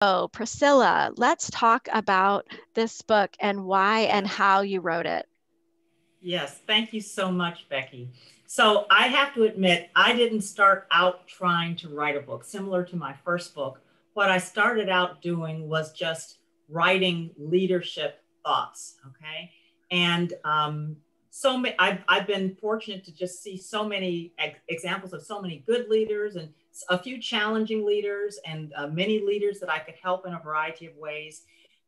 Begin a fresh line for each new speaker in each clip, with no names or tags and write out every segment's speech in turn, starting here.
So, Priscilla, let's talk about this book and why and
Yes.
how you wrote it.
Yes. Thank you so much, Becky. So I have to admit, I didn't start out trying to write a book similar to my first book. What I started out doing was just writing leadership thoughts. Okay. And I've been fortunate to just see so many examples of so many good leaders and a few challenging leaders and many leaders that I could help in a variety of ways.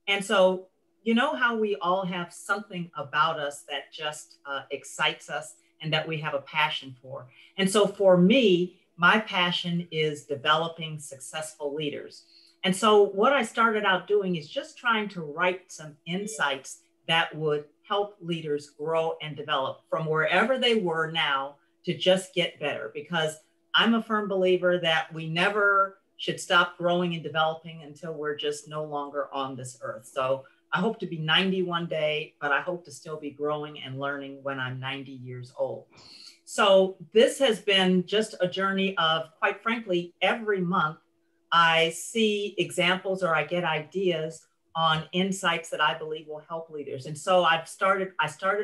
And so, you know how we all have something about us that just excites us and that we have a passion for. And so for me, my passion is developing successful leaders. And so what I started out doing is just trying to write some insights that would help leaders grow and develop from wherever they were now to just get better. Because I'm a firm believer that we never should stop growing and developing until we're just no longer on this earth. So I hope to be 90 one day, but I hope to still be growing and learning when I'm 90 years old. So this has been just a journey of, quite frankly, every month I see examples or I get ideas on insights that I believe will help leaders. And so I started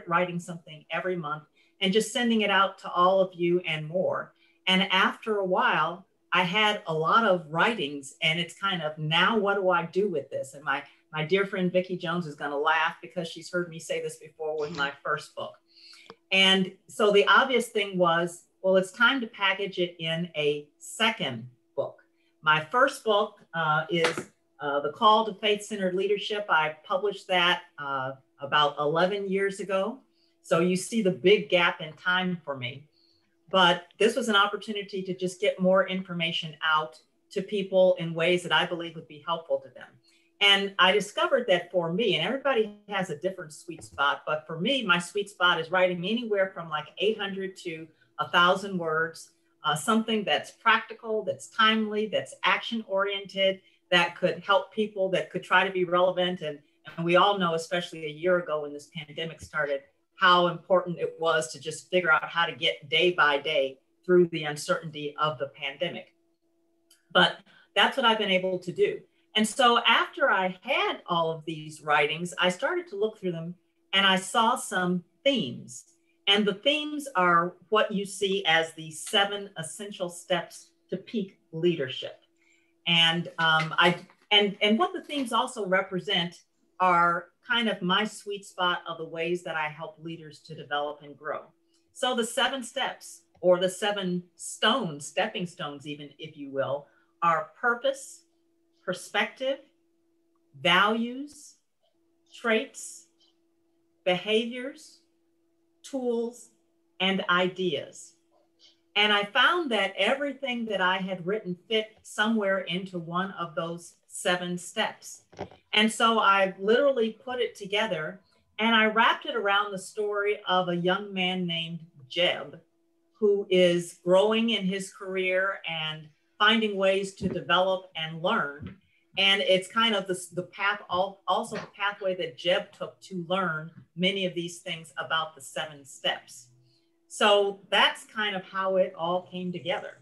writing something every month and just sending it out to all of you and more. And after a while, I had a lot of writings and it's kind of, now what do I do with this? And my dear friend Vicki Jones is going to laugh because she's heard me say this before with my first book. And so the obvious thing was, well, it's time to package it in a second book. My first book is The Call to Faith-Centered Leadership. I published that about 11 years ago. So you see the big gap in time for me. But this was an opportunity to just get more information out to people in ways that I believe would be helpful to them. And I discovered that for me, and everybody has a different sweet spot, but for me, my sweet spot is writing anywhere from like 800 to 1,000 words, something that's practical, that's timely, that's action oriented, that could help people, that could try to be relevant. And we all know, especially a year ago when this pandemic started, how important it was to just figure out how to get day by day through the uncertainty of the pandemic. But that's what I've been able to do. And so after I had all of these writings, I started to look through them and I saw some themes. And the themes are what you see as the 7 essential steps to peak leadership. And and what the themes also represent are kind of my sweet spot of the ways that I help leaders to develop and grow. So the 7 steps, or the 7 stones, stepping stones, even if you will, are purpose, perspective, values, traits, behaviors, tools, and ideas. And I found that everything that I had written fit somewhere into one of those 7 steps. And so I literally put it together and I wrapped it around the story of a young man named Jeb, who is growing in his career and finding ways to develop and learn. And it's kind of the path, also the pathway that Jeb took to learn many of these things about the 7 steps. So that's kind of how it all came together.